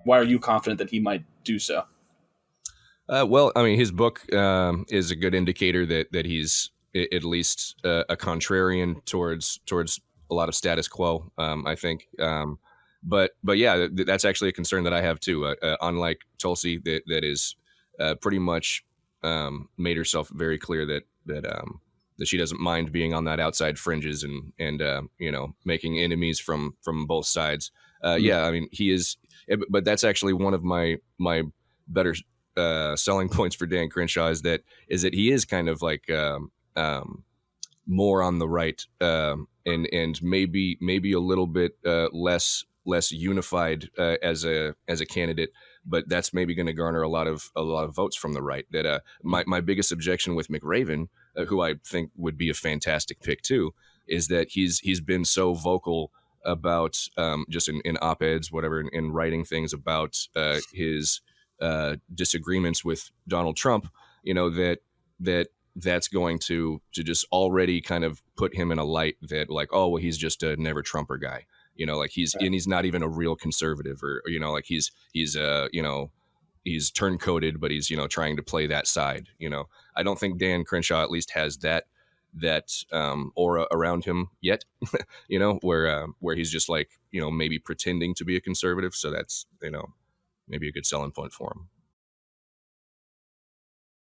Why are you confident that he might do so? Well, I mean, his book is a good indicator that he's at least a contrarian towards a lot of status quo. I think, but yeah, that's actually a concern that I have too. Unlike Tulsi, that is pretty much made herself very clear that she doesn't mind being on that outside fringes and making enemies from both sides. Yeah, I mean, he is, but that's actually one of my better selling points for Dan Crenshaw is that he is kind of like more on the right and maybe a little bit less unified as a candidate, but that's maybe going to garner a lot of votes from the right. That my biggest objection with McRaven, who I think would be a fantastic pick too, is that he's been so vocal about just in op-eds, whatever, in writing things about his disagreements with Donald Trump, that's going to just already kind of put him in a light that like, oh, well, he's just a never Trumper guy, like he's right. And he's not even a real conservative or like he's turncoated, but he's trying to play that side. I don't think Dan Crenshaw at least has that aura around him yet, where he's just like, maybe pretending to be a conservative. So that's, maybe a good selling point for him.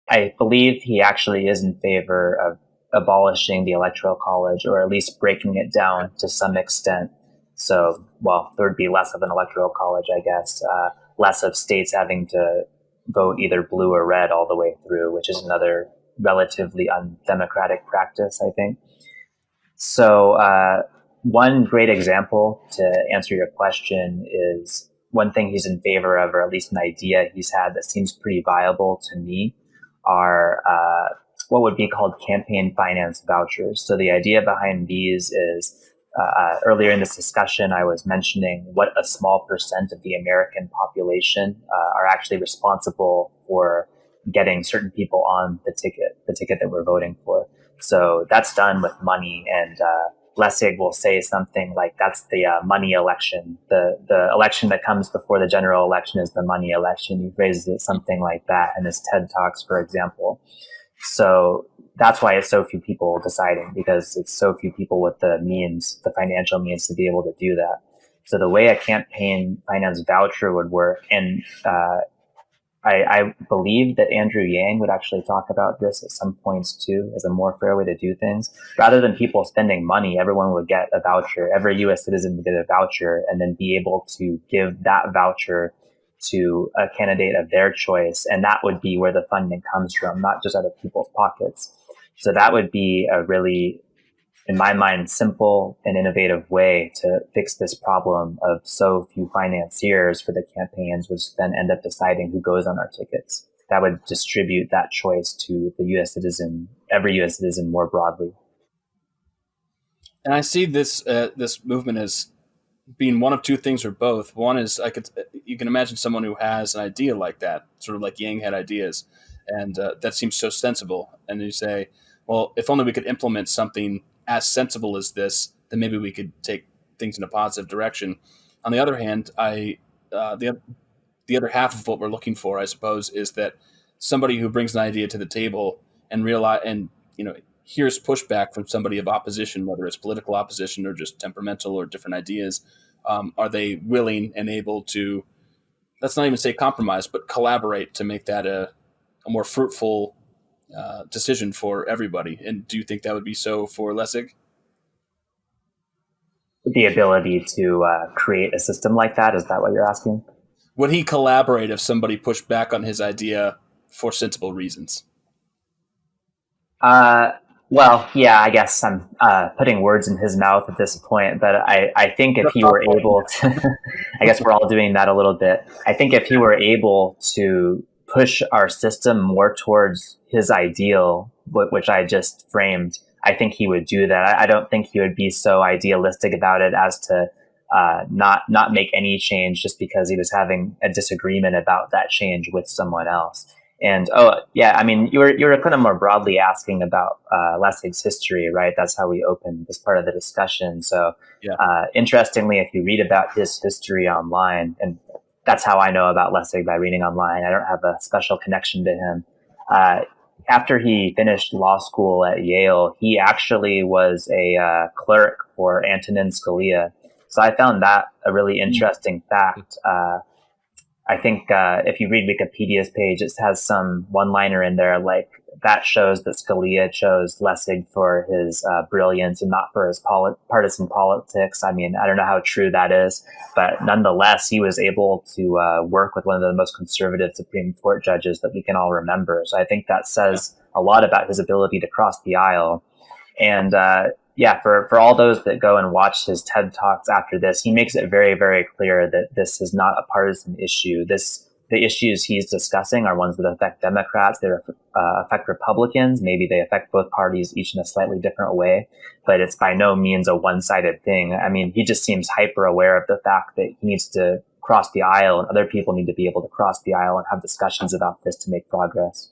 I believe he actually is in favor of abolishing the Electoral College, or at least breaking it down to some extent. So, well, there would be less of an Electoral College, I guess, less of states having to vote either blue or red all the way through, which is another relatively undemocratic practice, I think. So one great example to answer your question is one thing he's in favor of, or at least an idea he's had that seems pretty viable to me, are what would be called campaign finance vouchers. So the idea behind these is, earlier in this discussion, I was mentioning what a small percent of the American population are actually responsible for getting certain people on the ticket that we're voting for. So that's done with money, and Lessig will say something like that's the money election. The election that comes before the general election is the money election. He phrases it something like that in his TED Talks, for example. So that's why it's so few people deciding, because it's so few people with the means, the financial means to be able to do that. So the way a campaign finance voucher would work, and I believe that Andrew Yang would actually talk about this at some points too, as a more fair way to do things. Rather than people spending money, everyone would get a voucher. Every U.S. citizen would get a voucher and then be able to give that voucher to a candidate of their choice. And that would be where the funding comes from, not just out of people's pockets. So that would be a really, in my mind, simple and innovative way to fix this problem of so few financiers for the campaigns, which then end up deciding who goes on our tickets. That would distribute that choice to the U.S. citizen, every U.S. citizen more broadly. And I see this movement as being one of two things or both. One is you can imagine someone who has an idea like that, sort of like Yang had ideas, and that seems so sensible. And you say, well, if only we could implement something as sensible as this, then maybe we could take things in a positive direction. On the other hand, the other half of what we're looking for, I suppose, is that somebody who brings an idea to the table and hears pushback from somebody of opposition, whether it's political opposition or just temperamental or different ideas, are they willing and able to, let's not even say compromise, but collaborate to make that a more fruitful decision for everybody? And do you think that would be so for Lessig? The ability to create a system like that, is that what you're asking? Would he collaborate if somebody pushed back on his idea for sensible reasons? Well, yeah, I guess I'm putting words in his mouth at this point, but I think if he were able to, I guess we're all doing that a little bit. I think if he were able to push our system more towards his ideal, which I just framed, I think he would do that. I don't think he would be so idealistic about it as to not make any change just because he was having a disagreement about that change with someone else. And oh yeah, I mean, you were kind of more broadly asking about Lessig's history, right? That's how we opened this part of the discussion. So Yeah. interestingly, if you read about his history online, and that's how I know about Lessig, by reading online. I don't have a special connection to him. After he finished law school at Yale, he actually was a clerk for Antonin Scalia. So I found that a really interesting fact. I think if you read Wikipedia's page, it has some one-liner in there like that shows that Scalia chose Lessig for his brilliance and not for his partisan politics. I mean, I don't know how true that is, but nonetheless, he was able to work with one of the most conservative Supreme Court judges that we can all remember. So I think that says a lot about his ability to cross the aisle. And yeah, for all those that go and watch his TED Talks after this, he makes it very, very clear that this is not a partisan issue. The issues he's discussing are ones that affect Democrats, they affect Republicans. Maybe they affect both parties, each in a slightly different way, but it's by no means a one-sided thing. I mean, he just seems hyper aware of the fact that he needs to cross the aisle, and other people need to be able to cross the aisle and have discussions about this to make progress.